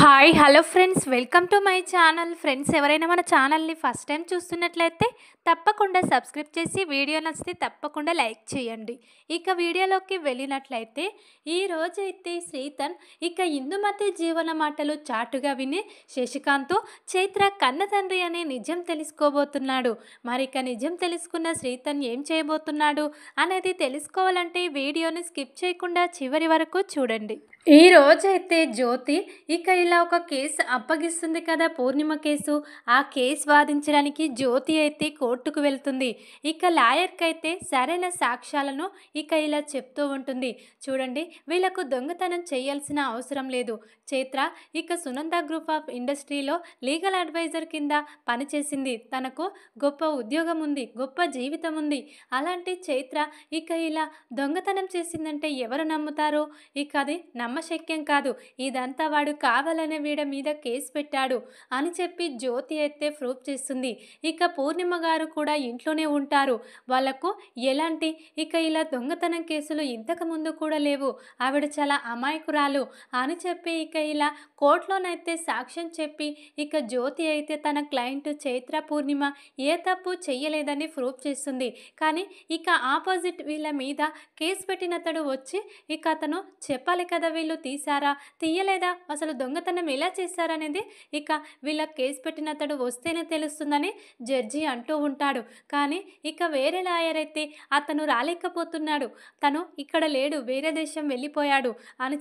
Hi hello friends, welcome to my channel. Friends, ఎవరైనా మన ఛానల్ని ఫస్ట్ టైం చూస్తున్నట్లయితే తప్పకుండా సబ్స్క్రైబ్ చేసి వీడియో నచ్చితే తప్పకుండా లైక్ చేయండి. ఇక వీడియోలోకి వెళ్ళినట్లయితే ఈ రోజైతే శ్రీతన్ ఇక ఇందుమతి జీవన మాటలు చాటుగా విని శశికాంత్ చైత్ర కన్న తండ్రి అనే నిజం తెలుసుకోబోతున్నాడు. మరి ఇక నిజం తెలుసుకున్న శ్రీతన్ ఏం చేయబోతున్నాడు అనేది తెలుసుకోవాలంటే వీడియోని స్కిప్ చేయకుండా చివరి వరకు చూడండి. ఈ రోజైతే జ్యోతి ఇక ఇలా ఒక కేసు అప్పగిస్తుంది కదా, పూర్ణిమ కేసు. ఆ కేసు వాదించడానికి జ్యోతి అయితే కోర్టుకు వెళ్తుంది. ఇక లాయర్కి అయితే సరైన సాక్ష్యాలను ఇక ఇలా చెప్తూ ఉంటుంది. చూడండి, వీళ్ళకు దొంగతనం చేయాల్సిన అవసరం లేదు. చైత్ర ఇక సునంద గ్రూప్ ఆఫ్ ఇండస్ట్రీలో లీగల్ అడ్వైజర్ కింద పనిచేసింది. తనకు గొప్ప ఉద్యోగం ఉంది, గొప్ప జీవితం ఉంది. అలాంటి చైత్ర ఇక ఇలా దొంగతనం చేసిందంటే ఎవరు నమ్ముతారు? ఇక అది నమ్మశక్యం కాదు. ఇదంతా వాడు కావాలనే వీడ మీద కేసు పెట్టాడు అని చెప్పి జ్యోతి అయితే ప్రూఫ్ చేస్తుంది. ఇక పూర్ణిమ గారు కూడా ఇంట్లోనే ఉంటారు. వాళ్ళకు ఎలాంటి ఇక ఇలా దొంగతనం కేసులు ఇంతకు ముందు కూడా లేవు. ఆవిడ చాలా అమాయకురాలు అని చెప్పి ఇక ఇలా కోర్టులోనైతే సాక్ష్యం చెప్పి ఇక జ్యోతి అయితే తన క్లయింట్ చైత్ర పూర్ణిమ ఏ తప్పు చెయ్యలేదని ప్రూఫ్ చేస్తుంది. కానీ ఇక ఆపోజిట్ వీళ్ళ మీద కేసు పెట్టినతడు వచ్చి ఇక అతను చెప్పాలి కదా, వీళ్ళు తీశారా తీయలేదా, అసలు దొంగతనం ఎలా చేశారనేది ఇక వీళ్ళ కేసు పెట్టినతడు వస్తేనే తెలుస్తుందని జడ్జి అంటూ ఉంటాడు. కానీ ఇక వేరే లాయర్ అయితే అతను రాలేకపోతున్నాడు, తను ఇక్కడ లేడు, వేరే దేశం వెళ్ళిపోయాడు అని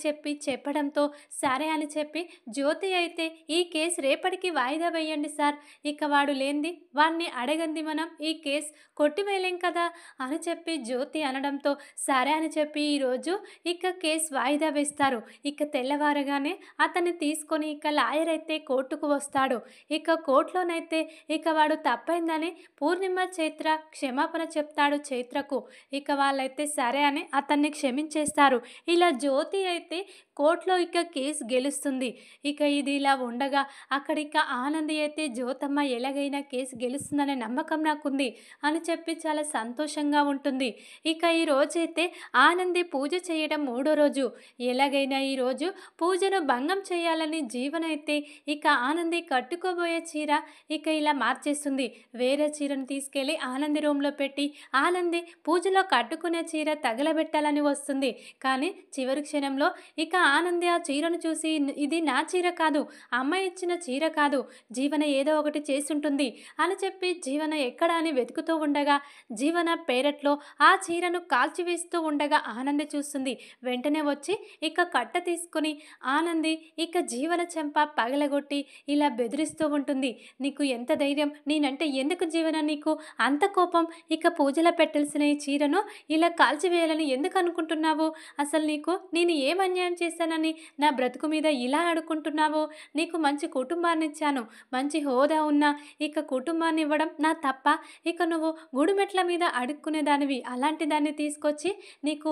చెప్పడంతో సరే అని చెప్పి జ్యోతి అయితే ఈ కేసు రేపటికి వాయిదా వేయండి సార్, ఇక వాడు లేనిది వాడిని అడగంది, మనం ఈ కేసు కొట్టివేయలేం కదా అని చెప్పి జ్యోతి అనడంతో సరే అని చెప్పి ఈరోజు ఇక కేసు వాయిదా వేస్తారు. ఇక తెల్లవారగానే అతన్ని తీసుకొని ఇక లాయర్ అయితే కోర్టుకు వస్తాడు. ఇక కోర్టులోనైతే ఇక వాడు తప్పైందని పూర్ణిమ చైత్ర క్షమాపణ చెప్తాడు చైత్రకు. ఇక వాళ్ళైతే సరే అని అతన్ని క్షమించేస్తారు. ఇలా జ్యోతి అయితే కోర్టులో ఇక కేసు గెలుస్తుంది. ఇక ఇది ఇలా ఉండగా అక్కడ ఇక ఆనంది అయితే జ్యోతమ్మ ఎలాగైనా కేసు గెలుస్తుందనే నమ్మకం నాకుంది అని చెప్పి చాలా సంతోషంగా ఉంటుంది. ఇక ఈ రోజైతే ఆనంది పూజ చేయడం 3వ రోజు. ఎలాగైనా ఈరోజు పూజను భంగం చేయాలని జీవన అయితే ఇక ఆనంది కట్టుకోబోయే చీర ఇక ఇలా మార్చేస్తుంది. వేరే చీరను తీసుకెళ్ళి ఆనంది రూమ్లో పెట్టి ఆనంది పూజలో కట్టుకునే చీర తగలబెట్టాలని వస్తుంది. కానీ చివరి క్షణంలో ఇక ఆనంది ఆ చీరను చూసి ఇది నా చీర కాదు, అమ్మ ఇచ్చిన చీర కాదు, జీవన ఏదో ఒకటి చేసుంటుంది అని చెప్పి జీవన ఎక్కడ అని వెతుకుతూ ఉండగా జీవన పేరట్లో ఆ చీరను కాల్చివేస్తూ ఉండగా ఆనంది చూస్తుంది. వెంటనే వచ్చి ఇక కట్ట తీసుకుని ఆనంది ఇక జీవన చెంప పగలగొట్టి ఇలా బెదిరిస్తూ ఉంటుంది. నీకు ఎంత ధైర్యం, నేనంటే ఎందుకు జీవన నీకు అంత కోపం, ఇక పూజలో పెట్టాల్సిన ఈ చీరను ఇలా కాల్చివేయాలని ఎందుకు అనుకుంటున్నావు? అసలు నీకు నేను ఏం అన్యాయం చేశానని నా బ్రతుకు మీద ఇలా ఆడుకుంటున్నావు? నీకు మంచి కుటుంబాన్ని ఇచ్చాను, మంచి హోదా ఉన్న ఇక కుటుంబాన్ని ఇవ్వడం నా తప్ప? ఇక నువ్వు గుడిమెట్ల మీద అడుక్కునేదానివి, అలాంటి దాన్ని తీసుకొచ్చి నీకు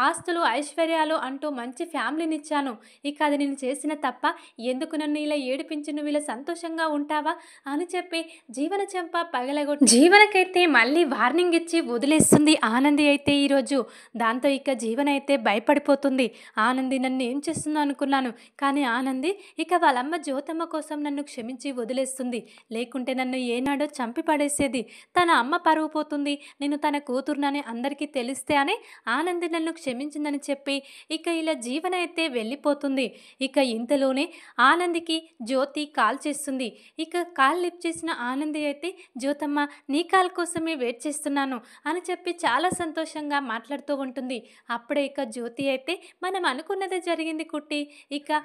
ఆస్తులు ఐశ్వర్యాలు అంటూ మంచి ఫ్యామిలీని ఇచ్చాను, ఇక అది నేను చేసిన తప్ప? ఎందుకు నన్ను ఇలా ఏడిపించి నువ్వు ఇలా సంతోషంగా ఉంటావా అని చెప్పి జీవన చెంప పగలగొట్టి జీవనకైతే మళ్ళీ వార్నింగ్ ఇచ్చి వదిలేస్తుంది ఆనంది అయితే ఈరోజు. దాంతో ఇక జీవన అయితే భయపడిపోతుంది. ఆనంది నన్ను ఏం చేస్తుందో అనుకున్నాను, కానీ ఆనంది ఇక వాళ్ళమ్మ జ్యోతమ్మ కోసం నన్ను క్షమించి వదిలేస్తుంది, లేకుంటే నన్ను ఏనాడో చంపి పడేసేది, తన అమ్మ పరువు పోతుంది, నేను తన కూతురునని అందరికీ తెలిస్తే అని ఆనంది నన్ను క్షమించిందని చెప్పి ఇక ఇలా జీవన అయితే వెళ్ళిపోతుంది. ఇక ఇంతలోనే ఆనందికి జ్యోతి కాల్ చేస్తుంది. ఇక కాల్ లిఫ్ట్ చేసిన ఆనంది అయితే జ్యోతమ్మ నీ కాల్ కోసమే వెయిట్ చేస్తున్నాను అని చెప్పి చాలా సంతోషంగా మాట్లాడుతూ ఉంటుంది. అప్పుడే ఇక జ్యోతి అయితే మనం అనుకున్నదే జరిగింది కుట్టి, ఇక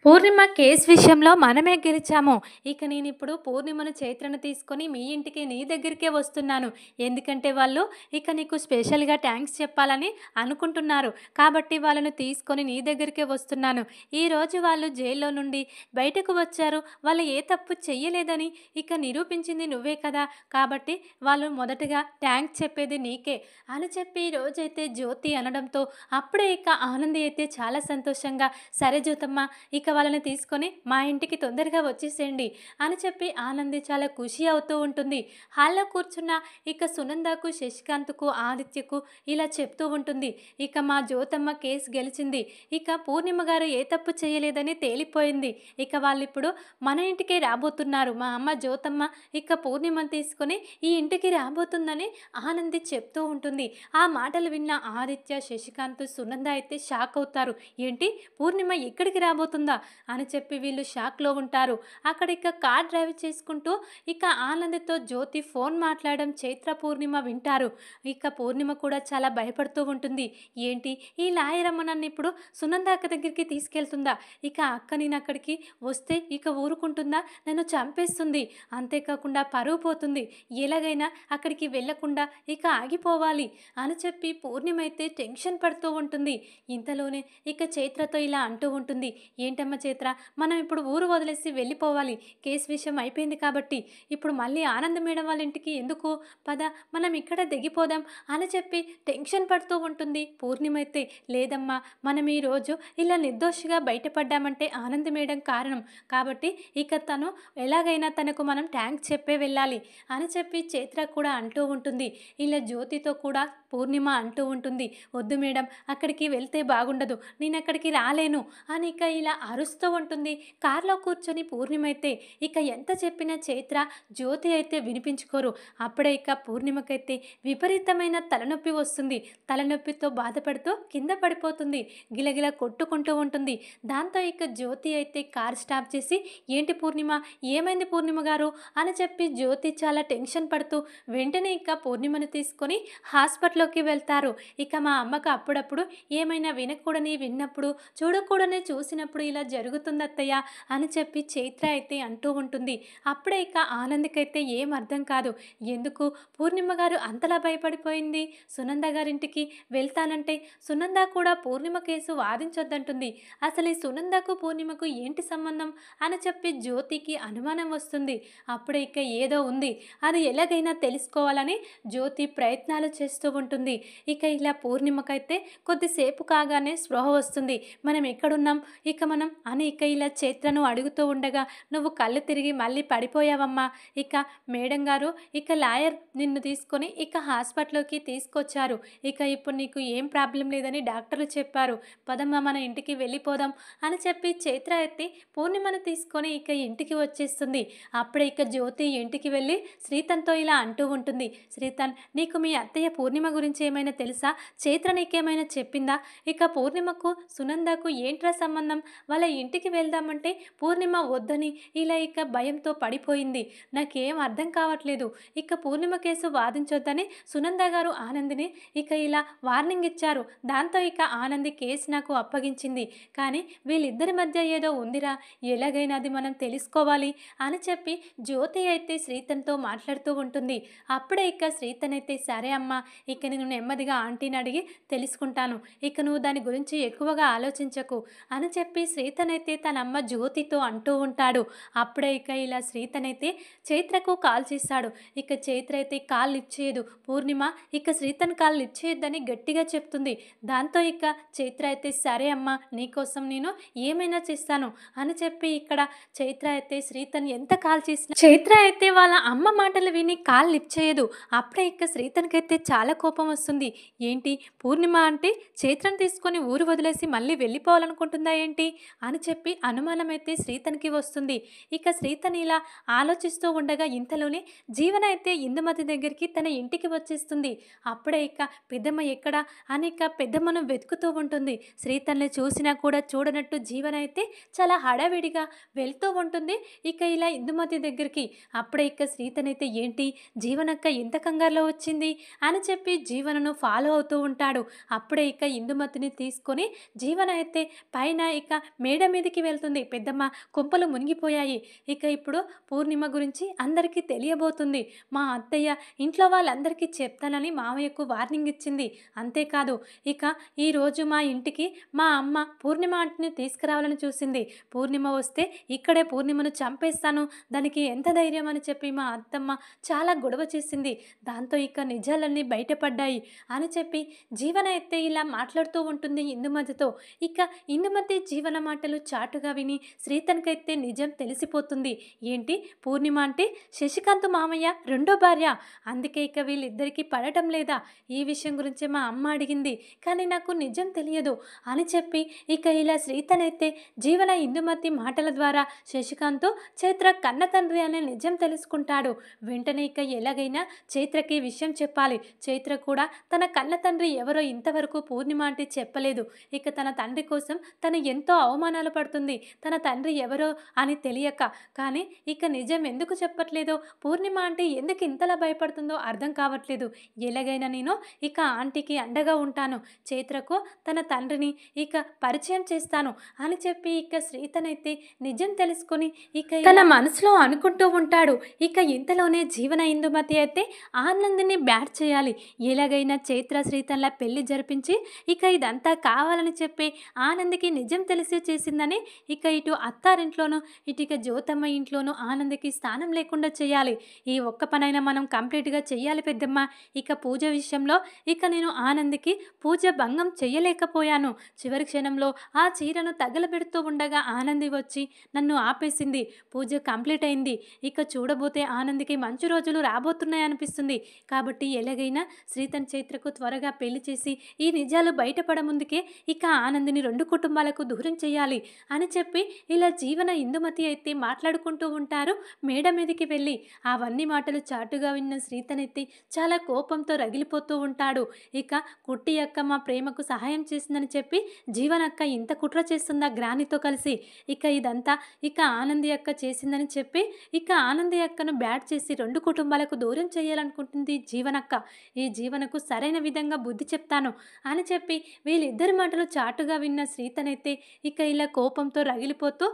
పూర్ణిమ కేసు విషయంలో మనమే గెలిచాము, ఇక నేను ఇప్పుడు పూర్ణిమను చైత్రను తీసుకొని మీ ఇంటికి నీ దగ్గరికే వస్తున్నాను, ఎందుకంటే వాళ్ళు ఇక నీకు స్పెషల్గా థ్యాంక్స్ చెప్పాలని అనుకుంటున్నారు, కాబట్టి వాళ్ళను తీసుకొని నీ దగ్గరికే వస్తున్నాను. ఈరోజు వాళ్ళు జైల్లో నుండి బయటకు వచ్చారు, వాళ్ళు ఏ తప్పు చెయ్యలేదని ఇక నిరూపించింది నువ్వే కదా, కాబట్టి వాళ్ళు మొదటగా థ్యాంక్స్ చెప్పేది నీకే అని చెప్పి ఈరోజైతే జ్యోతి అనడంతో అప్పుడే ఇక ఆనంది అయితే చాలా సంతోషంగా సరే జ్యోతమ్మ, ఇక వాళ్ళని తీసుకొని మా ఇంటికి తొందరగా వచ్చేసేయండి అని చెప్పి ఆనంది చాలా ఖుషి అవుతూ ఉంటుంది. హాల్లో కూర్చున్న ఇక సునందకు, శశికాంత్‌కు, ఆదిత్యకు ఇలా చెప్తూ ఉంటుంది. ఇక మా జ్యోతమ్మ కేసు గెలిచింది. ఇక పూర్ణిమ గారు ఏ తప్పు చేయలేదని తేలిపోయింది. ఇక వాళ్ళిప్పుడు మన ఇంటికే రాబోతున్నారు. మా అమ్మ జ్యోతమ్మ ఇక పూర్ణిమను తీసుకొని ఈ ఇంటికి రాబోతుందని ఆనంది చెప్తూ ఉంటుంది. ఆ మాటలు విన్న ఆదిత్య, శశికాంత్, సునంద అయితే షాక్ అవుతారు. ఏంటి పూర్ణిమ ఇక్కడికి రాబోతుందా అని చెప్పి వీళ్ళు షాక్‌లో ఉంటారు. అక్కడ ఇక కార్ డ్రైవ్ చేసుకుంటూ ఇక ఆనంద్‌తో జ్యోతి ఫోన్ మాట్లాడడం చైత్ర, పూర్ణిమ వింటారు. ఇక పూర్ణిమ కూడా చాలా భయపడుతూ ఉంటుంది. ఏంటి ఈ లాయరమ్మ నన్ను ఇప్పుడు సునంద అక్క దగ్గరికి తీసుకెళ్తుందా? ఇక అక్క నేను అక్కడికి వస్తే ఇక ఊరుకుంటుందా? నన్ను చంపేస్తుంది. అంతేకాకుండా పరువు పోతుంది. ఎలాగైనా అక్కడికి వెళ్ళకుండా ఇక ఆగిపోవాలి అని చెప్పి పూర్ణిమ అయితే టెన్షన్ పడుతూ ఉంటుంది. ఇంతలోనే ఇక చైత్రతో ఇలా అంటూ ఉంటుంది. ఏంటమ్మా చైత్ర, మనం ఇప్పుడు ఊరు వదిలేసి వెళ్ళిపోవాలి. కేసు విషయం అయిపోయింది కాబట్టి ఇప్పుడు మళ్ళీ ఆనంద్ మేడం వాళ్ళ ఇంటికి ఎందుకు? పద మనం ఇక్కడ దిగిపోదాం అని చెప్పి టెన్షన్ పడుతూ ఉంటుంది. పూర్ణిమ అయితే లేదమ్మా, మనం ఈరోజు ఇలా నిర్దోషిగా బయటపడ్డామంటే ఆనంద్ మేడం కారణం కాబట్టి ఇక తను ఎలాగైనా తనకు మనం థ్యాంక్స్ చెప్పే వెళ్ళాలి అని చెప్పి చైత్ర కూడా అంటూ ఉంటుంది. ఇలా జ్యోతితో కూడా పూర్ణిమ అంటూ ఉంటుంది. వద్దు మేడం, అక్కడికి వెళ్తే బాగుండదు, నేను అక్కడికి రాలేను అని ఇక ఇలా అరుస్తూ ఉంటుంది. కారులో కూర్చొని పూర్ణిమ అయితే ఇక ఎంత చెప్పినా చైత్ర, జ్యోతి అయితే వినిపించుకోరు. అప్పుడే ఇక పూర్ణిమకైతే విపరీతమైన తలనొప్పి వస్తుంది. తలనొప్పితో బాధపడుతూ కింద పడిపోతుంది. గిలగిల కొట్టుకుంటూ ఉంటుంది. దాంతో ఇక జ్యోతి అయితే కార్ స్టాప్ చేసి ఏంటి పూర్ణిమ, ఏమైంది పూర్ణిమ గారు అని చెప్పి జ్యోతి చాలా టెన్షన్ పడుతూ వెంటనే ఇక పూర్ణిమను తీసుకొని హాస్పిటల్లోకి వెళ్తారు. ఇక మా అమ్మకు అప్పుడప్పుడు ఏమైనా వినకూడని విన్నప్పుడు, చూడకూడని చూసినప్పుడు ఇలా జరుగుతుంది అత్తయ్య అని చెప్పి చైత్ర అయితే అంటూ ఉంటుంది. అప్పుడే ఇక ఆనంద్కైతే ఏం అర్థం కాదు. ఎందుకు పూర్ణిమ గారు అంతలా భయపడిపోయింది? సునంద గారింటికి వెళ్తానంటే సునంద కూడా పూర్ణిమ కేసు వాదించొద్దంటుంది. అసలు ఈ సునందకు పూర్ణిమకు ఏంటి సంబంధం అని చెప్పి జ్యోతికి అనుమానం వస్తుంది. అప్పుడే ఇక ఏదో ఉంది, అది ఎలాగైనా తెలుసుకోవాలని జ్యోతి ప్రయత్నాలు చేస్తూ ఉంటుంది. ఇక ఇలా పూర్ణిమకైతే కొద్దిసేపు కాగానే స్పృహ వస్తుంది. మనం ఎక్కడున్నాం ఇక మనం అని ఇక ఇలా చైత్రను అడుగుతూ ఉండగా నువ్వు కళ్ళు తిరిగి మళ్ళీ పడిపోయావమ్మా. ఇక మేడం గారు ఇక లాయర్ నిన్ను తీసుకొని ఇక హాస్పిటల్లోకి తీసుకొచ్చారు. ఇక ఇప్పుడు నీకు ఏం ప్రాబ్లం లేదని డాక్టర్లు చెప్పారు. పదమ్మా మన ఇంటికి వెళ్ళిపోదాం అని చెప్పి చైత్ర అయితే పూర్ణిమను తీసుకొని ఇక ఇంటికి వచ్చేస్తుంది. అప్పుడే ఇక జ్యోతి ఇంటికి వెళ్ళి శ్రీతన్తో ఇలా అంటూ ఉంటుంది. శ్రీతన్, నీకు మీ అత్తయ్య పూర్ణిమ గురించి ఏమైనా తెలుసా? చైత్ర నీకేమైనా చెప్పిందా? ఇక పూర్ణిమకు సునందకు ఏంట్రా సంబంధం? వాళ్ళ ఇంటికి వెళ్దామంటే పూర్ణిమ వద్దని ఇలా ఇక భయంతో పడిపోయింది. నాకేం అర్థం కావట్లేదు. ఇక పూర్ణిమ కేసు వాదించొద్దని సునంద గారు ఆనందిని ఇక ఇలా వార్నింగ్ ఇచ్చారు. దాంతో ఇక ఆనంది కేసు నాకు అప్పగించింది. కానీ వీళ్ళిద్దరి మధ్య ఏదో ఉందిరా, ఎలాగైనా అది మనం తెలుసుకోవాలి అని చెప్పి జ్యోతి అయితే శ్రీతన్తో మాట్లాడుతూ ఉంటుంది. అప్పుడే ఇక శ్రీతన్ అయితే సరే అమ్మా, ఇక నేను నెమ్మదిగా ఆంటీని అడిగి తెలుసుకుంటాను. ఇక నువ్వు దాని గురించి ఎక్కువగా ఆలోచించకు అని చెప్పి శ్రీతన్ అయితే తన అమ్మ జ్యోతితో అంటూ ఉంటాడు. అప్పుడే ఇక ఇలా శ్రీతన్ అయితే చైత్రకు కాల్ చేశాడు. ఇక చైత్ర అయితే కాల్ లిఫ్ట్ చేయదు. పూర్ణిమ ఇక శ్రీతన్ కాల్ లిఫ్ట్ చేయొద్దని గట్టిగా చెప్తుంది. దాంతో ఇక చైత్ర అయితే సరే అమ్మా, నీకోసం నేను ఏమైనా చేస్తాను అని చెప్పి ఇక్కడ చైత్ర అయితే శ్రీతన్ ఎంత కాల్ చేసినా చైత్ర అయితే వాళ్ళ అమ్మ మాటలు విని కాల్ లిఫ్ట్ చేయదు. అప్పుడే ఇక శ్రీతన్కి అయితే చాలా కోపం వస్తుంది. ఏంటి పూర్ణిమ అంటే చైత్రను తీసుకొని ఊరు వదిలేసి మళ్ళీ వెళ్ళిపోవాలనుకుంటుందా ఏంటి అని చెప్పి అనుమానం అయితే శ్రీతన్కి వస్తుంది. ఇక శ్రీతన్ ఇలా ఆలోచిస్తూ ఉండగా ఇంతలోనే జీవన అయితే ఇందుమతి దగ్గరికి తన ఇంటికి వచ్చేస్తుంది. అప్పుడే ఇక పెద్దమ్మ ఎక్కడా అని ఇక పెద్దమ్మను వెతుకుతూ ఉంటుంది. శ్రీతన్ని చూసినా కూడా చూడనట్టు జీవన అయితే చాలా హడావిడిగా వెళ్తూ ఉంటుంది ఇక ఇలా ఇందుమతి దగ్గరికి. అప్పుడే ఇక శ్రీతన్ అయితే ఏంటి జీవనక్క ఎంత కంగారులో వచ్చింది అని చెప్పి జీవనను ఫాలో అవుతూ ఉంటాడు. అప్పుడే ఇక ఇందుమతిని తీసుకొని జీవన అయితే పైన ఇక మేడ మీదకి వెళ్తుంది. పెద్దమ్మ కుంపలు మునిగిపోయాయి. ఇక ఇప్పుడు పూర్ణిమ గురించి అందరికీ తెలియబోతుంది. మా అత్తయ్య ఇంట్లో వాళ్ళందరికీ చెప్తానని మామయ్యకు వార్నింగ్ ఇచ్చింది. అంతేకాదు ఇక ఈరోజు మా ఇంటికి మా అమ్మ పూర్ణిమ ఆంటీని తీసుకురావాలని చూసింది. పూర్ణిమ వస్తే ఇక్కడే పూర్ణిమను చంపేస్తాను, దానికి ఎంత ధైర్యం అని చెప్పి మా అత్తమ్మ చాలా గొడవ చేసింది. దాంతో ఇక నిజాలన్నీ బయటపడి బయటపడ్డాయి అని చెప్పి జీవన అయితే ఇలా మాట్లాడుతూ ఉంటుంది ఇందుమతితో. ఇక ఇందుమతి జీవన మాటలు చాటుగా విని శ్రీతన్కైతే నిజం తెలిసిపోతుంది. ఏంటి పూర్ణిమ అంటే శశికాంత్ మామయ్య రెండో భార్య, అందుకే ఇక వీళ్ళిద్దరికీ పడటం లేదా, ఈ విషయం గురించి మా అమ్మ అడిగింది కానీ నాకు నిజం తెలియదు అని చెప్పి ఇక ఇలా శ్రీతన్ అయితే జీవన ఇందుమతి మాటల ద్వారా శశికాంత్ చైత్ర కన్న తండ్రి అనే నిజం తెలుసుకుంటాడు. వెంటనే ఇక ఎలాగైనా చైత్రకి ఈ విషయం చెప్పాలి. చైత్ర కూడా తన కన్న తండ్రి ఎవరో ఇంతవరకు పూర్ణిమ అంటే చెప్పలేదు. ఇక తన తండ్రి కోసం తను ఎంతో అవమానాలు పడుతుంది, తన తండ్రి ఎవరో అని తెలియక. కానీ ఇక నిజం ఎందుకు చెప్పట్లేదో, పూర్ణిమ అంటే ఎందుకు ఇంతలా భయపడుతుందో అర్థం కావట్లేదు. ఎలాగైనా నేను ఇక ఆంటీకి అండగా ఉంటాను, చైత్రకు తన తండ్రిని ఇక పరిచయం చేస్తాను అని చెప్పి ఇక శ్రీతనైతే నిజం తెలుసుకొని ఇక తన మనసులో అనుకుంటూ ఉంటాడు. ఇక ఇంతలోనే జీవన ఇందుమతి అయితే ఆనందిని బ్యాట్ చేయాలి, ఎలాగైనా చైత్ర శ్రీతన్ల పెళ్లి జరిపించి ఇక ఇదంతా కావాలని చెప్పి ఆనందికి నిజం తెలిసి చేసిందని ఇక ఇటు అత్తారింట్లోనూ ఇటుక జ్యోతమ్మ ఇంట్లోనూ ఆనందికి స్థానం లేకుండా చేయాలి. ఈ ఒక్క పనైనా మనం కంప్లీట్గా చెయ్యాలి పెద్దమ్మ. ఇక పూజ విషయంలో ఇక నేను ఆనందికి పూజ భంగం చెయ్యలేకపోయాను. చివరి క్షణంలో ఆ చీరను తగలబెడుతూ ఉండగా ఆనంది వచ్చి నన్ను ఆపేసింది. పూజ కంప్లీట్ అయింది. ఇక చూడబోతే ఆనందికి మంచి రోజులు రాబోతున్నాయి అనిపిస్తుంది. కాబట్టి ఎలాగైనా శ్రీతన్ చైత్రకు త్వరగా పెళ్లి చేసి ఈ నిజాలు బయటపడ ముందుకే ఇక ఆనందిని రెండు కుటుంబాలకు దూరం చేయాలి అని చెప్పి ఇలా జీవన ఇందుమతి అయితే మాట్లాడుకుంటూ ఉంటారు. మేడ మీదకి వెళ్ళి అవన్నీ మాటలు చాటుగా విన్న శ్రీతన్ అయితే చాలా కోపంతో రగిలిపోతూ ఉంటాడు. ఇక కుట్టి అక్క మా ప్రేమకు సహాయం చేసిందని చెప్పి జీవనక్క ఇంత కుట్ర చేస్తుందా గ్రానితో కలిసి, ఇక ఇదంతా ఇక ఆనంది అక్క చేసిందని చెప్పి ఇక ఆనంది అక్కను బ్యాట్ చేసి రెండు కుటుంబాలకు దూరం చేయాలనుకుంటుంది జీవనక్క. ఈ జీవనకు సరైన విధంగా బుద్ధి చెప్తాను అని చెప్పి వీళ్ళిద్దరి మాటలు చాటుగా విన్న శ్రీతనైతే ఇక ఇలా కోపంతో రగిలిపోతూ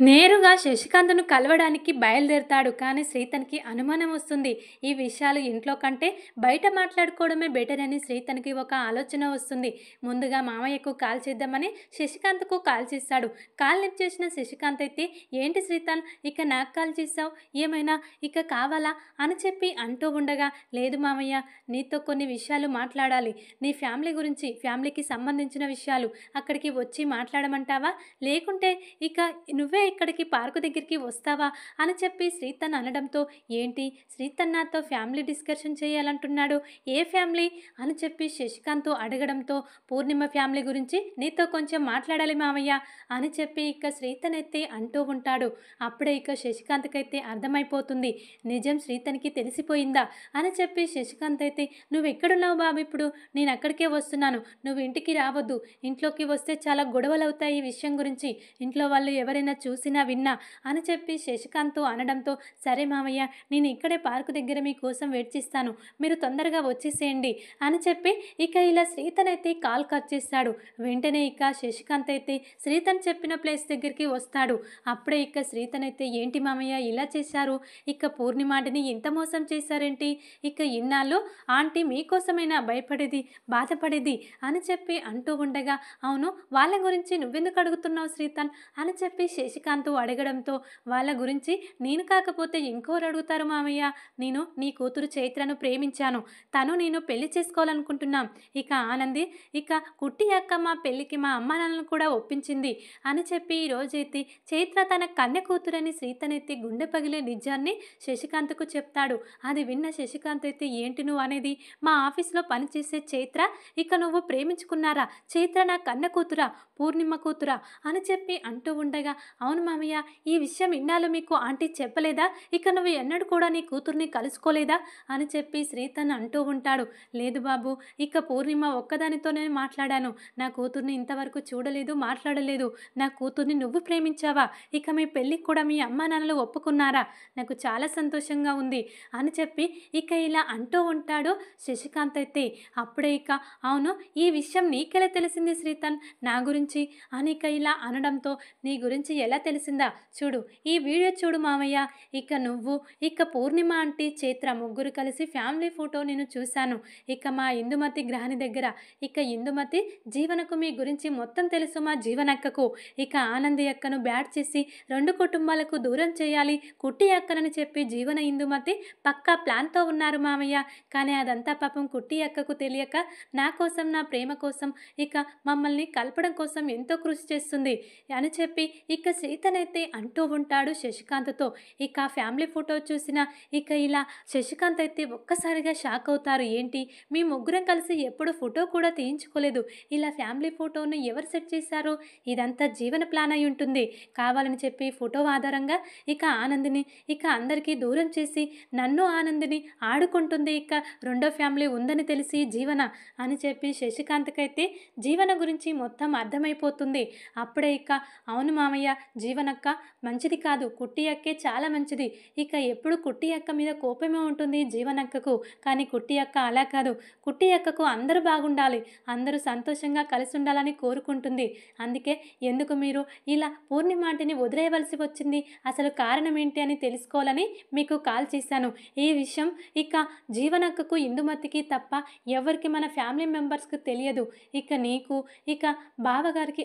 నేరుగా శశికాంత్ను కలవడానికి బయలుదేరతాడు. కానీ శ్రీతన్కి అనుమానం వస్తుంది. ఈ విషయాలు ఇంట్లో కంటే బయట మాట్లాడుకోవడమే బెటర్ అని శ్రీతన్కి ఒక ఆలోచన వస్తుంది. ముందుగా మామయ్యకు కాల్ చేద్దామని శశికాంత్కు కాల్ చేస్తాడు. కాల్ లిఫ్ట్ చేసిన శశికాంత్ అయితే ఏంటి శ్రీతన్ ఇక నాకు కాల్ చేసావు, ఏమైనా ఇక కావాలా అని చెప్పి అంటూ ఉండగా, లేదు మామయ్య నీతో కొన్ని విషయాలు మాట్లాడాలి, నీ ఫ్యామిలీ గురించి, ఫ్యామిలీకి సంబంధించిన విషయాలు అక్కడికి వచ్చి మాట్లాడమంటావా, లేకుంటే ఇక నువ్వే ఇక్కడికి పార్కు దగ్గరికి వస్తావా అని చెప్పి శ్రీతన్ అనడంతో, ఏంటి శ్రీతన్ నాతో ఫ్యామిలీ డిస్కషన్ చేయాలంటున్నాడు, ఏ ఫ్యామిలీ అని చెప్పి శశికాంత్ అడగడంతో, పూర్ణిమ ఫ్యామిలీ గురించి నీతో కొంచెం మాట్లాడాలి మామయ్య అని చెప్పి ఇక శ్రీతన్ అయితే అంటూ ఉంటాడు. అప్పుడే ఇక శశికాంత్కైతే అర్థమైపోతుంది, నిజం శ్రీతన్కి తెలిసిపోయిందా అని చెప్పి శశికాంత్ అయితే నువ్వు ఎక్కడున్నావు బాబు, ఇప్పుడు నేను అక్కడికే వస్తున్నాను, నువ్వు ఇంటికి రావద్దు, ఇంట్లోకి వస్తే చాలా గొడవలు అవుతాయి ఈ విషయం గురించి, ఇంట్లో వాళ్ళు ఎవరైనా చూసినా విన్నా అని చెప్పి శశికాంత్ అనడంతో, సరే మామయ్య నేను ఇక్కడే పార్కు దగ్గర మీకోసం వెయిట్ చేస్తాను, మీరు తొందరగా వచ్చేసేయండి అని చెప్పి ఇక ఇలా శ్రీతన్ అయితే కాల్ కట్ చేస్తాడు. వెంటనే ఇక శశికాంత్ అయితే శ్రీతన్ చెప్పిన ప్లేస్ దగ్గరికి వస్తాడు. అప్పుడే ఇక శ్రీతన్ అయితే ఏంటి మామయ్య ఇలా చేశారు, ఇక పూర్ణిమ ఆంటీని ఇంత మోసం చేశారేంటి, ఇక ఇన్నాళ్ళు ఆంటీ మీకోసమైనా భయపడేది బాధపడేది అని చెప్పి అంటూ ఉండగా, అవును వాళ్ళ గురించి నువ్వెందుకు అడుగుతున్నావు శ్రీతన్ అని చెప్పి శశికాంత్ అడగడంతో, వాళ్ళ గురించి నేను కాకపోతే ఇంకోరు అడుగుతారు మామయ్య, నేను నీ కూతురు చైత్రను ప్రేమించాను, తను నేను పెళ్లి చేసుకోవాలనుకుంటున్నాం, ఇక ఆనంది ఇక కుట్టి అక్క మా పెళ్ళికి మా అమ్మ నాన్నలను కూడా ఒప్పించింది అని చెప్పి ఈరోజైతే చైత్ర తన కన్య కూతురని శ్రీతన్ అయితే గుండె పగిలే నిజాన్ని శశికాంత్కు చెప్తాడు. అది విన్న శశికాంత్ అయితే ఏంటి నువ్వు అనేది, మా ఆఫీస్లో పనిచేసే చైత్ర ఇక నువ్వు ప్రేమించుకున్నారా, చైత్ర నా కన్న కూతురా, పూర్ణిమ కూతురా అని చెప్పి అంటూ ఉండగా, అవును మామయ్య ఈ విషయం ఇన్నాళ్ళు మీకు ఆంటీ చెప్పలేదా, ఇక నువ్వు ఎన్నడూ కూడా నీ కూతుర్ని కలుసుకోలేదా అని చెప్పి శ్రీతన్ అంటూ ఉంటాడు. లేదు బాబు ఇక పూర్ణిమ ఒక్కదానితోనే మాట్లాడాను, నా కూతుర్ని ఇంతవరకు చూడలేదు మాట్లాడలేదు, నా కూతుర్ని నువ్వు ప్రేమించావా, ఇక మీ పెళ్ళికి కూడా మీ అమ్మా నాన్నలు ఒప్పుకున్నారా, నాకు చాలా సంతోషంగా ఉంది అని చెప్పి ఇక ఇలా అంటూ ఉంటాడు శశికాంత్ అయితే. అప్పుడే ఇక అవును ఈ విషయం నీకెలా తెలిసింది శ్రీతన్ నా గురించి అని ఇక ఇలా అనడంతో, నీ గురించి ఎలా తెలిసిందా చూడు, ఈ వీడియో చూడు మామయ్య, ఇక నువ్వు ఇక పూర్ణిమ ఆంటీ చైత్ర ముగ్గురు కలిసి ఫ్యామిలీ ఫోటో నేను చూశాను, ఇక మా ఇందుమతి గ్రహణి దగ్గర, ఇక ఇందుమతి జీవనకు మీ గురించి మొత్తం తెలుసు మా జీవనక్కకు, ఇక ఆనంది అక్కను బ్యాట్ చేసి రెండు కుటుంబాలకు దూరం చేయాలి కుట్టి అక్కనని చెప్పి జీవన ఇందుమతి పక్కా ప్లాన్తో ఉన్నారు మామయ్య, కానీ అదంతా ఇదంతా పాపం కుట్టి అక్కకు తెలియక నా కోసం, నా ప్రేమ కోసం, ఇక మమ్మల్ని కలపడం కోసం ఎంతో కృషి చేస్తుంది అని చెప్పి ఇక శ్రీతనైతే అంటూ ఉంటాడు శశికాంత్తో. ఇక ఆ ఫ్యామిలీ ఫోటో చూసిన ఇక ఇలా శశికాంత్ అయితే ఒక్కసారిగా షాక్ అవుతారు. ఏంటి, మీ ముగ్గురం కలిసి ఎప్పుడు ఫోటో కూడా తీయించుకోలేదు, ఇలా ఫ్యామిలీ ఫోటోను ఎవరు సెట్ చేశారు, ఇదంతా జీవన ప్లాన్ అయి ఉంటుంది కావాలని చెప్పి ఫోటో ఆధారంగా ఇక ఆనందిని ఇక అందరికీ దూరం చేసి నన్ను ఆనందిని ఆడుకుంటుంది, ఇక రెండో ఫ్యామిలీ ఉందని తెలిసి జీవన అని చెప్పి శశికాంత్కైతే జీవన గురించి మొత్తం అర్థమైపోతుంది. అప్పుడే ఇక అవును మామయ్య, జీవనక్క మంచిది కాదు, కుట్టి అక్కే చాలా మంచిది, ఇక ఎప్పుడు కుట్టి అక్క మీద కోపమే ఉంటుంది జీవనక్కకు, కానీ కుట్టి అక్క అలా కాదు, కుట్టి అక్కకు అందరూ బాగుండాలి, అందరూ సంతోషంగా కలిసి ఉండాలని కోరుకుంటుంది, అందుకే ఎందుకు మీరు ఇలా పూర్ణిమాంటిని వదిలేయవలసి వచ్చింది, అసలు కారణం ఏంటి అని తెలుసుకోవాలని మీకు కాల్ చేశాను. ఈ విషయం ఇక జీవనక్కకు ఇందుమతికి తప్ప ఎవరికి మన ఫ్యామిలీ మెంబర్స్కి తెలియదు, ఇక నీకు ఇక బావగారికి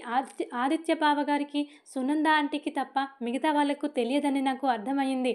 ఆదిత్య బావగారికి సునంద ఆంటీకి తప్ప మిగతా వాళ్ళకు తెలియదని నాకు అర్థమైంది.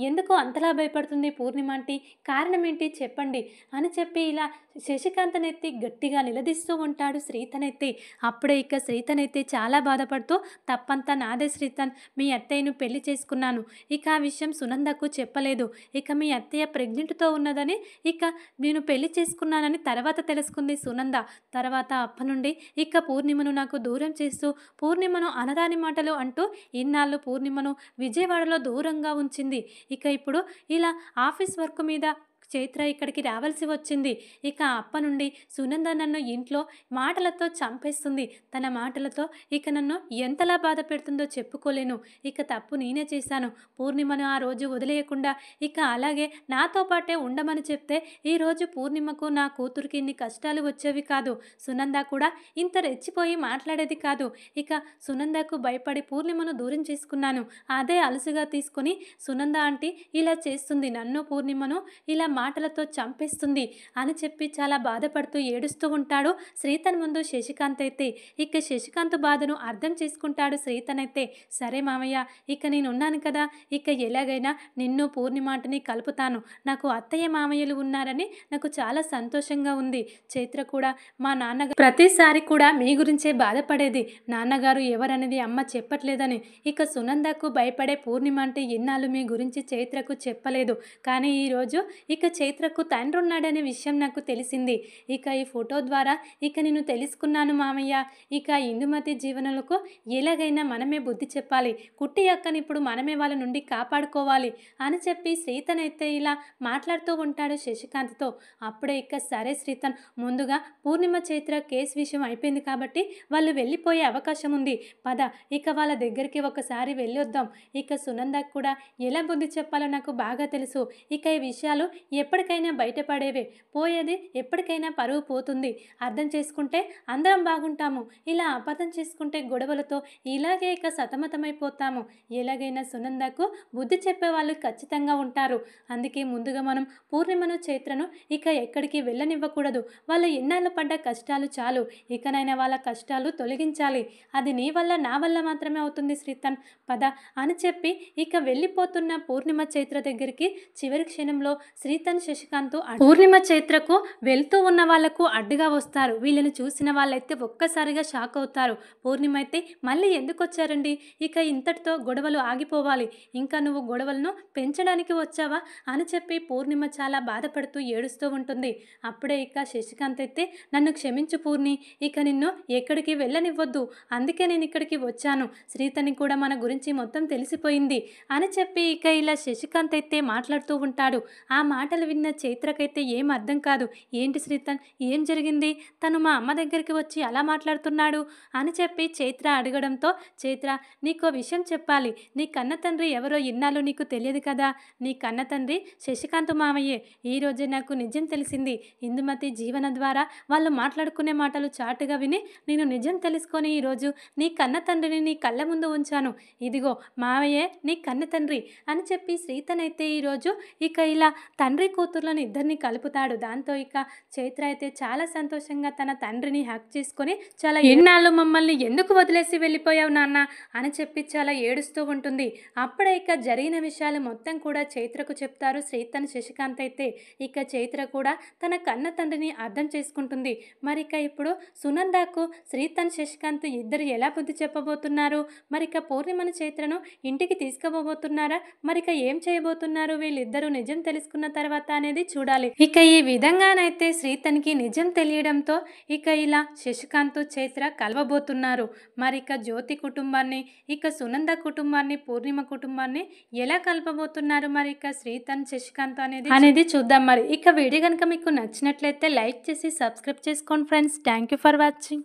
ఎందుకు అంతలా భయపడుతుంది పూర్ణిమ ఆంటీ, కారణం ఏంటి చెప్పండి అని చెప్పి ఇలా శశికాంతనెత్తి గట్టిగా నిలదీస్తూ ఉంటాడు శ్రీతనెత్తి. అప్పుడే ఇక శ్రీతనైతే చాలా బాధపడుతూ తప్పంతా నాదే శ్రీతన్, మీ అత్తయ్యను పెళ్లి చేసుకున్నాను, ఇక ఆ విషయం సునందకు చెప్పలేదు, ఇక మీ అత్తయ్య ప్రెగ్నెంట్తో ఉన్నదని ఇక నేను పెళ్లి చేసుకున్నానని తర్వాత తెలుసుకుంది సునంద. తర్వాత అప్పనుండి ఇక పూర్ణిమను నాకు దూరం చేస్తూ పూర్ణిమను అనరాని మాటలు అంటూ ఇన్నాళ్ళు పూర్ణిమను విజయవాడలో దూరంగా ఉంచింది. ఇక ఇప్పుడు ఇలా ఆఫీస్ వర్క్ మీద చైత్ర ఇక్కడికి రావాల్సి వచ్చింది. ఇక అప్ప నుండి సునంద నన్ను ఇంట్లో మాటలతో చంపేస్తుంది, తన మాటలతో ఇక నన్ను ఎంతలా బాధ పెడుతుందో చెప్పుకోలేను, ఇక తప్పు నేనే చేశాను, పూర్ణిమను ఆ రోజు వదిలేయకుండా ఇక అలాగే నాతో పాటే ఉండమని చెప్తే ఈరోజు పూర్ణిమకు నా కూతురికి ఇన్ని కష్టాలు వచ్చేవి కాదు, సునంద కూడా ఇంత రెచ్చిపోయి మాట్లాడేది కాదు, ఇక సునందకు భయపడి పూర్ణిమను దూరం చేసుకున్నాను, అదే అలసుగా తీసుకుని సునంద ఆంటీ ఇలా చేస్తుంది, నన్ను పూర్ణిమను ఇలా మాటలతో చంపేస్తుంది అని చెప్పి చాలా బాధపడుతూ ఏడుస్తూ ఉంటాడు శ్రీతన్ ముందు శశికాంత్ అయితే. ఇక శశికాంత్ బాధను అర్థం చేసుకుంటాడు శ్రీతన్ అయితే. సరే మామయ్య, ఇక నేను ఉన్నాను కదా, ఇక ఎలాగైనా నిన్ను పూర్ణిమాటని కలుపుతాను, నాకు అత్తయ్య మామయ్యలు ఉన్నారని నాకు చాలా సంతోషంగా ఉంది, చైత్ర కూడా మా నాన్నగారు ప్రతిసారి కూడా మీ గురించే బాధపడేది, నాన్నగారు ఎవరనేది అమ్మ చెప్పట్లేదని, ఇక సునందకు భయపడే పూర్ణిమ అంటే ఇన్నాళ్ళు మీ గురించి చైత్రకు చెప్పలేదు, కానీ ఈరోజు ఇక చైత్రకు తండ్రి ఉన్నాడనే విషయం నాకు తెలిసింది, ఇక ఈ ఫోటో ద్వారా ఇక నేను తెలుసుకున్నాను మామయ్య, ఇక ఇందుమతి జీవనలకు ఎలాగైనా మనమే బుద్ధి చెప్పాలి, కుట్టి అక్కని ఇప్పుడు మనమే వాళ్ళ నుండి కాపాడుకోవాలి అని చెప్పి శ్రీతన్ అయితే ఇలా మాట్లాడుతూ ఉంటాడు శశికాంత్తో. అప్పుడే ఇక సరే శ్రీతన్, ముందుగా పూర్ణిమ చైత్ర కేసు విషయం అయిపోయింది కాబట్టి వాళ్ళు వెళ్ళిపోయే అవకాశం ఉంది, పద ఇక వాళ్ళ దగ్గరికి ఒకసారి వెళ్ళొద్దాం, ఇక సునందకు కూడా ఎలా బుద్ధి చెప్పాలో నాకు బాగా తెలుసు, ఇక ఈ విషయాలు ఎప్పటికైనా బయటపడేవే, పోయేది ఎప్పటికైనా పరువు పోతుంది, అర్థం చేసుకుంటే అందరం బాగుంటాము, ఇలా అపార్థం చేసుకుంటే గొడవలతో ఇలాగే ఇక సతమతమైపోతాము, ఎలాగైనా సునందకు బుద్ధి చెప్పే వాళ్ళు ఖచ్చితంగా ఉంటారు, అందుకే ముందుగా మనం పూర్ణిమను చైత్రను ఇక ఎక్కడికి వెళ్ళనివ్వకూడదు, వాళ్ళు ఎన్నాళ్ళు పడ్డ కష్టాలు చాలు, ఇకనైనా వాళ్ళ కష్టాలు తొలగించాలి, అది నీ వల్ల నా వల్ల మాత్రమే అవుతుంది శ్రీతన్, పద అని చెప్పి ఇక వెళ్ళిపోతున్న పూర్ణిమ చైత్ర దగ్గరికి చివరి క్షణంలో శ్రీతన్ శశికాంత్ పూర్ణిమ చైత్రకు వెళ్తూ ఉన్న వాళ్లకు అడ్డుగా వస్తారు. వీళ్ళని చూసిన వాళ్ళైతే ఒక్కసారిగా షాక్ అవుతారు. పూర్ణిమ అయితే మళ్ళీ ఎందుకు వచ్చారండి, ఇక ఇంతటితో గొడవలు ఆగిపోవాలి, ఇంకా నువ్వు గొడవలను పెంచడానికి వచ్చావా అని చెప్పి పూర్ణిమ చాలా బాధపడుతూ ఏడుస్తూ ఉంటుంది. అప్పుడే ఇక శశికాంత్ అయితే నన్ను క్షమించు పూర్ణి, ఇక నిన్ను ఎక్కడికి వెళ్ళనివ్వద్దు, అందుకే నేను ఇక్కడికి వచ్చాను, శ్రీతని కూడా మన గురించి మొత్తం తెలిసిపోయింది అని చెప్పి ఇక ఇలా శశికాంత్ అయితే మాట్లాడుతూ ఉంటాడు. ఆ మాటలు విన్న చైత్రకైతే ఏం అర్థం కాదు, ఏంటి శ్రీతన్ ఏం జరిగింది, తను మా అమ్మ దగ్గరికి వచ్చి అలా మాట్లాడుతున్నాడు అని చెప్పి చైత్ర అడగడంతో, చైత్ర నీకో విషయం చెప్పాలి, నీ కన్న తండ్రి ఎవరో ఇన్నాళ్ళు నీకు తెలియదు కదా, నీ కన్న తండ్రి శశికాంత్ మామయ్యే, ఈరోజే నాకు నిజం తెలిసింది, ఇందుమతి జీవన ద్వారా వాళ్ళు మాట్లాడుకునే మాటలు చాటుగా విని నేను నిజం తెలుసుకొని ఈరోజు నీ కన్న తండ్రిని నీ కళ్ళ ముందు ఉంచాను, ఇదిగో మావయ్యే నీ కన్న తండ్రి అని చెప్పి శ్రీతన్ అయితే ఈరోజు ఇక ఇలా తండ్రి తండ్రి కూతుర్లను ఇద్దరిని కలుపుతాడు. దాంతో ఇక చైత్ర అయితే చాలా సంతోషంగా తన తండ్రిని హగ్ చేసుకొని చాలా ఎన్నాళ్ళు మమ్మల్ని ఎందుకు వదిలేసి వెళ్ళిపోయావు నాన్న అని చెప్పి చాలా ఏడుస్తూ ఉంటుంది. అప్పుడే ఇక జరిగిన విషయాలు మొత్తం కూడా చైత్రకు చెప్తారు శ్రీతన్ శశికాంత్ అయితే. ఇక చైత్ర కూడా తన కన్న తండ్రిని అర్థం చేసుకుంటుంది. మరిక ఇప్పుడు సునందాకు శ్రీతన్ శశికాంత్ ఇద్దరు ఎలా బుద్ధి చెప్పబోతున్నారు, మరిక పూర్ణిమను చైత్రను ఇంటికి తీసుకుపోబోతున్నారా, మరిక ఏం చేయబోతున్నారు వీళ్ళిద్దరూ నిజం తెలుసుకున్న తర్వాత అనేది చూడాలి. ఇక ఈ విధంగానైతే శ్రీతన్కి నిజం తెలియడంతో ఇక ఇలా శశికాంత్ చైత్ర కలవబోతున్నారు. మరిక జ్యోతి కుటుంబాన్ని, ఇక సునంద కుటుంబాన్ని, పూర్ణిమ కుటుంబాన్ని ఎలా కలపబోతున్నారు మరిక శ్రీతన్ శశికాంత్ అనేది చూద్దాం. మరి ఇక వీడియో కనుక మీకు నచ్చినట్లయితే లైక్ చేసి సబ్స్క్రైబ్ చేసుకోండి friends. Thank you for watching.